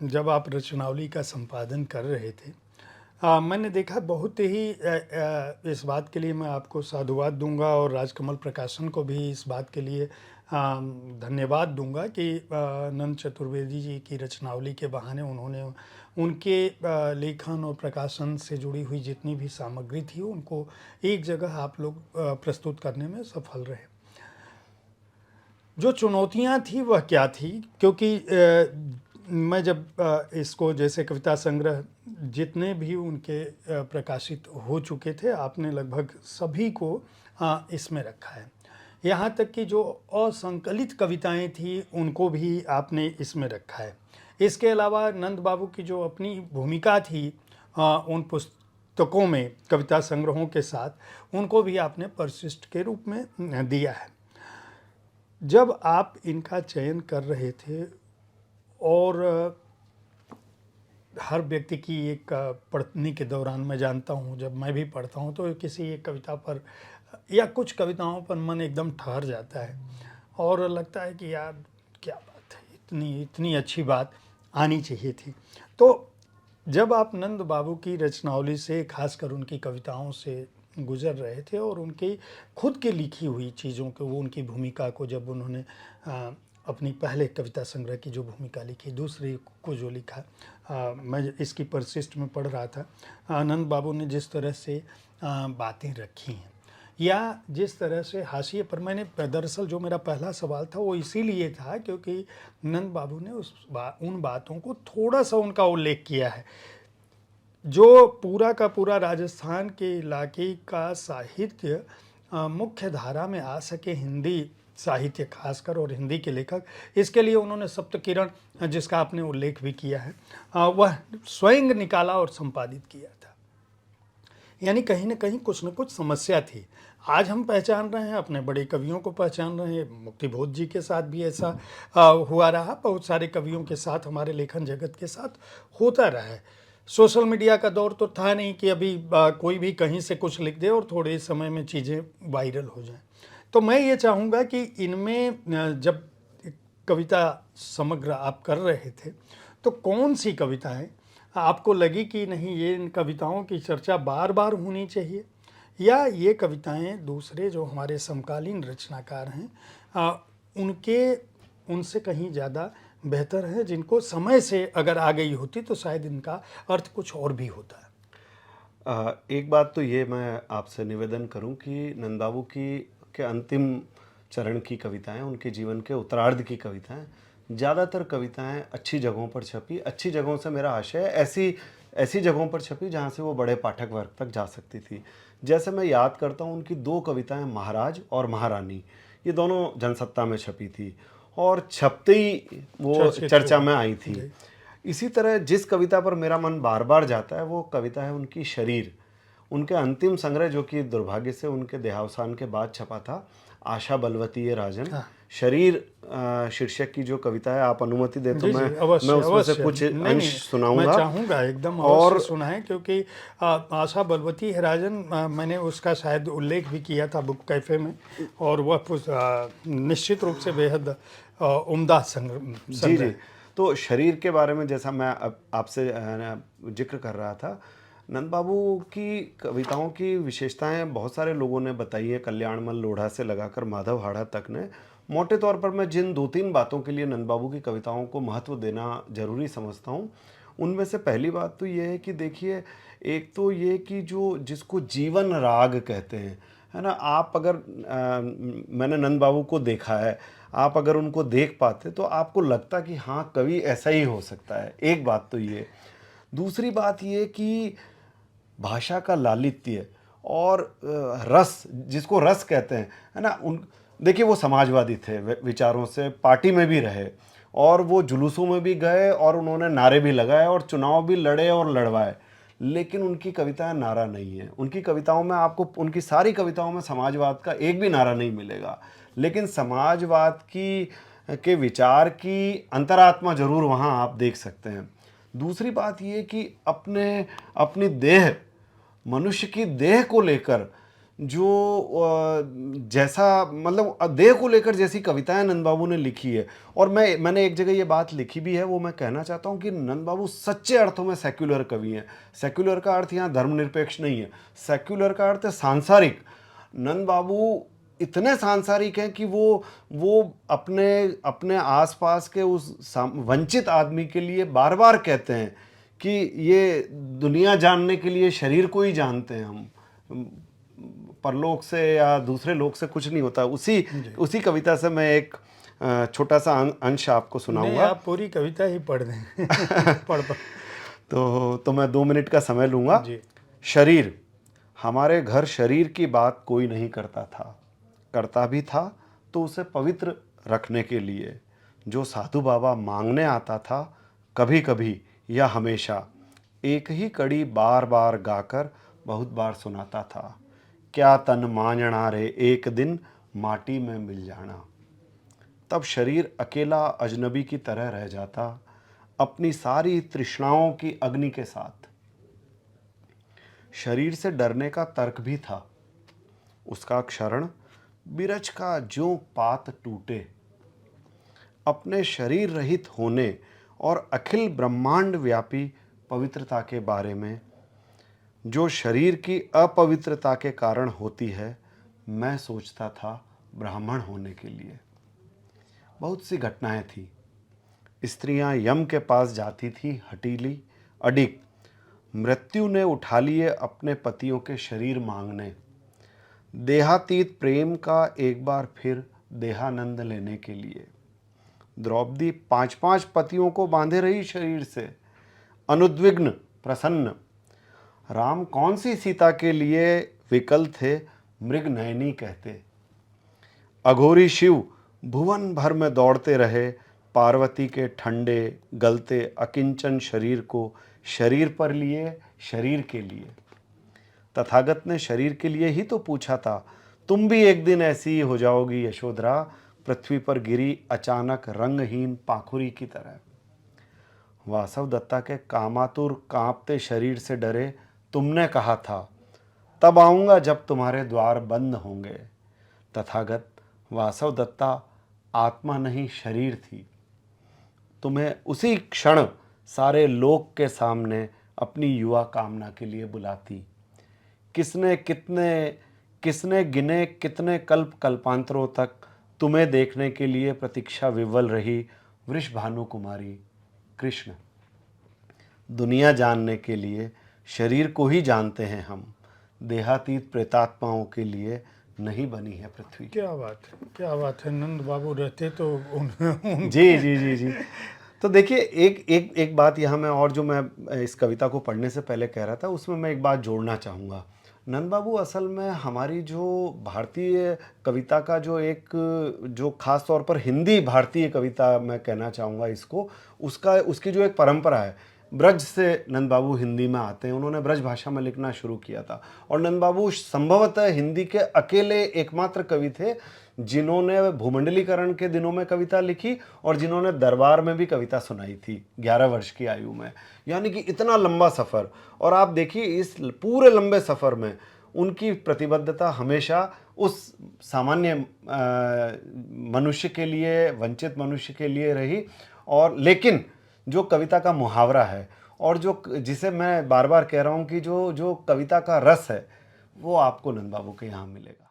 जब आप रचनावली का संपादन कर रहे थे, मैंने देखा बहुत ही इस बात के लिए मैं आपको साधुवाद दूंगा और राजकमल प्रकाशन को भी इस बात के लिए धन्यवाद दूंगा कि नंद चतुर्वेदी जी की रचनावली के बहाने उन्होंने उनके लेखन और प्रकाशन से जुड़ी हुई जितनी भी सामग्री थी उनको एक जगह आप लोग प्रस्तुत करने में सफल रहे। जो चुनौतियां थी वह क्या थी, क्योंकि मैं जब इसको जैसे कविता संग्रह जितने भी उनके प्रकाशित हो चुके थे आपने लगभग सभी को इसमें रखा है। यहाँ तक कि जो असंकलित कविताएं थी उनको भी आपने इसमें रखा है। इसके अलावा नंद बाबू की जो अपनी भूमिका थी उन पुस्तकों में कविता संग्रहों के साथ उनको भी आपने परिशिष्ट के रूप में दिया है। जब आप इनका चयन कर रहे थे और हर व्यक्ति की एक पढ़ने के दौरान मैं जानता हूँ, जब मैं भी पढ़ता हूँ तो किसी एक कविता पर या कुछ कविताओं पर मन एकदम ठहर जाता है और लगता है कि यार क्या बात है, इतनी अच्छी बात आनी चाहिए थी। तो जब आप नंद बाबू की रचनावली से, खासकर उनकी कविताओं से गुजर रहे थे और उनकी खुद की लिखी हुई चीज़ों को, वो उनकी भूमिका को, जब उन्होंने अपनी पहले कविता संग्रह की जो भूमिका लिखी, दूसरी को जो लिखा, मैं इसकी परिशिष्ट में पढ़ रहा था, नंद बाबू ने जिस तरह से बातें रखी हैं या जिस तरह से हाशिए पर, मैंने दरअसल जो मेरा पहला सवाल था वो इसीलिए था क्योंकि नंद बाबू ने उन बातों को थोड़ा सा उनका उल्लेख किया है। जो पूरा का पूरा राजस्थान के इलाके का साहित्य मुख्य धारा में आ सके, हिंदी साहित्य खासकर और हिंदी के लेखक, इसके लिए उन्होंने सप्तकिरण, जिसका आपने उल्लेख भी किया है, वह स्वयं निकाला और संपादित किया था। यानी कहीं ना कहीं कुछ न कुछ समस्या थी। आज हम पहचान रहे हैं, अपने बड़े कवियों को पहचान रहे हैं। मुक्तिबोध जी के साथ भी ऐसा हुआ रहा, बहुत सारे कवियों के साथ, हमारे लेखन जगत के साथ होता रहा है। सोशल मीडिया का दौर तो था नहीं कि अभी कोई भी कहीं से कुछ लिख दे और थोड़े समय में चीज़ें वायरल हो जाएं। तो मैं ये चाहूँगा कि इनमें जब कविता समग्र आप कर रहे थे तो कौन सी कविताएं आपको लगी कि नहीं, ये इन कविताओं की चर्चा बार बार होनी चाहिए, या ये कविताएं दूसरे जो हमारे समकालीन रचनाकार हैं उनसे कहीं ज़्यादा बेहतर है, जिनको समय से अगर आ गई होती तो शायद इनका अर्थ कुछ और भी होता है। एक बात तो ये मैं आपसे निवेदन करूं कि नंद बाबू के अंतिम चरण की कविताएं, उनके जीवन के उत्तरार्ध की कविताएं, ज़्यादातर कविताएं अच्छी जगहों पर छपी। अच्छी जगहों से मेरा आशय ऐसी जगहों पर छपी जहां से वो बड़े पाठक वर्ग तक जा सकती थी। जैसे मैं याद करता हूं, उनकी दो कविताएं महाराज और महारानी, ये दोनों जनसत्ता में छपी थी और छपते ही वो चर्चा में आई थी। इसी तरह जिस कविता पर मेरा मन बार बार जाता है वो कविता है उनकी शरीर। उनके अंतिम संग्रह, जो कि दुर्भाग्य से उनके देहावसान के बाद छपा था, आशा बलवती ये राजन। शरीर शीर्षक की जो कविता है, आप अनुमति दे तो मैं उसमें से कुछ अंश सुनाऊंगा। मैं चाहूँगा एकदम और सुनाएं, क्योंकि आशा बलवती है राजन, मैंने उसका शायद उल्लेख भी किया था बुक कैफे में, और वह निश्चित रूप से बेहद उम्दा संग्रह। जी। तो शरीर के बारे में जैसा मैं आपसे जिक्र कर रहा था, नंद बाबू की कविताओं की विशेषताएं बहुत सारे लोगों ने बताई है, कल्याणमल लोढ़ा से लगाकर माधव हाड़ा तक ने। मोटे तौर पर मैं जिन 2-3 बातों के लिए नंद बाबू की कविताओं को महत्व देना जरूरी समझता हूँ, उनमें से पहली बात तो ये है कि देखिए, एक तो ये कि जिसको जीवन राग कहते हैं, है ना, आप अगर मैंने नंद बाबू को देखा है, आप अगर उनको देख पाते तो आपको लगता कि हाँ, कवि ऐसा ही हो सकता है। एक बात तो ये। दूसरी बात ये कि भाषा का लालित्य और रस, जिसको रस कहते हैं, है ना, देखिए वो समाजवादी थे विचारों से, पार्टी में भी रहे और वो जुलूसों में भी गए और उन्होंने नारे भी लगाए और चुनाव भी लड़े और लड़वाए, लेकिन उनकी कविताएं नारा नहीं है। उनकी कविताओं में आपको, उनकी सारी कविताओं में समाजवाद का एक भी नारा नहीं मिलेगा, लेकिन समाजवाद के विचार की अंतरात्मा जरूर वहाँ आप देख सकते हैं। दूसरी बात ये कि अपनी देह, मनुष्य की देह को लेकर जो जैसा मतलब देह को लेकर जैसी कविताएं नंद बाबू ने लिखी है, और मैंने एक जगह ये बात लिखी भी है, वो मैं कहना चाहता हूँ कि नंद बाबू सच्चे अर्थों में सेक्युलर कवि हैं। सेक्युलर का अर्थ यहाँ धर्मनिरपेक्ष नहीं है, सेक्युलर का अर्थ है सांसारिक। नंद बाबू इतने सांसारिक हैं कि वो अपने अपने आसपास के उस वंचित आदमी के लिए बार बार कहते हैं कि ये दुनिया जानने के लिए शरीर को ही जानते हैं हम, परलोक से या दूसरे लोक से कुछ नहीं होता। उसी कविता से मैं एक छोटा सा अंश आपको सुनाऊंगा। आप पूरी कविता ही पढ़ दें। पढ़ तो मैं 2 मिनट का समय लूंगा जी। शरीर, हमारे घर शरीर की बात कोई नहीं करता था, करता भी था तो उसे पवित्र रखने के लिए। जो साधु बाबा मांगने आता था, कभी कभी या हमेशा, एक ही कड़ी बार बार गाकर बहुत बार सुनाता था। क्या तन मांझना रे एक दिन माटी में मिल जाना। तब शरीर अकेला अजनबी की तरह रह जाता, अपनी सारी तृष्णाओं की अग्नि के साथ। शरीर से डरने का तर्क भी था, उसका क्षरण बिरछ का ज्यों पात टूटे। अपने शरीर रहित होने और अखिल ब्रह्मांड व्यापी पवित्रता के बारे में, जो शरीर की अपवित्रता के कारण होती है, मैं सोचता था ब्राह्मण होने के लिए। बहुत सी घटनाएं थी। स्त्रियां यम के पास जाती थी हठीली अडिग, मृत्यु ने उठा लिए अपने पतियों के शरीर मांगने। देहातीत प्रेम का एक बार फिर देहानंद लेने के लिए। द्रौपदी 5-5 पतियों को बांधे रही शरीर से, अनुद्विग्न प्रसन्न। राम कौन सी सीता के लिए विकल थे, मृग नयनी कहते। अघोरी शिव भुवन भर में दौड़ते रहे, पार्वती के ठंडे गलते अकिंचन शरीर को शरीर पर लिए, शरीर के लिए। तथागत ने शरीर के लिए ही तो पूछा था, तुम भी एक दिन ऐसी ही हो जाओगी यशोधरा, पृथ्वी पर गिरी अचानक रंगहीन पाखुरी की तरह। वासव दत्ता के कामातुर कांपते शरीर से डरे, तुमने कहा था तब आऊंगा जब तुम्हारे द्वार बंद होंगे। तथागत वासव दत्ता आत्मा नहीं शरीर थी, तुम्हें उसी क्षण सारे लोक के सामने अपनी युवा कामना के लिए बुलाती। किसने गिने कितने कल्प कल्पांतरों तक तुम्हें देखने के लिए प्रतीक्षा विवल रही वृषभानु कुमारी। कृष्ण, दुनिया जानने के लिए शरीर को ही जानते हैं हम, देहातीत प्रेतात्माओं के लिए नहीं बनी है पृथ्वी। क्या बात है। नंद बाबू रहते तो जी जी जी जी। तो देखिए एक बात यहाँ मैं, और जो मैं इस कविता को पढ़ने से पहले कह रहा था, उसमें मैं एक बात जोड़ना चाहूँगा। नंद बाबू असल में हमारी जो भारतीय कविता का जो खास तौर पर हिंदी भारतीय कविता मैं कहना चाहूँगा इसको, उसकी जो एक परंपरा है, ब्रज से नंद बाबू हिंदी में आते हैं, उन्होंने ब्रज भाषा में लिखना शुरू किया था। और नंद बाबू संभवतः हिंदी के अकेले एकमात्र कवि थे जिन्होंने भूमंडलीकरण के दिनों में कविता लिखी और जिन्होंने दरबार में भी कविता सुनाई थी 11 वर्ष की आयु में। यानी कि इतना लंबा सफ़र, और आप देखिए इस पूरे लंबे सफ़र में उनकी प्रतिबद्धता हमेशा उस सामान्य मनुष्य के लिए, वंचित मनुष्य के लिए रही। और लेकिन जो कविता का मुहावरा है, और जिसे मैं बार बार कह रहा हूँ कि जो कविता का रस है, वो आपको नंद बाबू के यहाँ मिलेगा।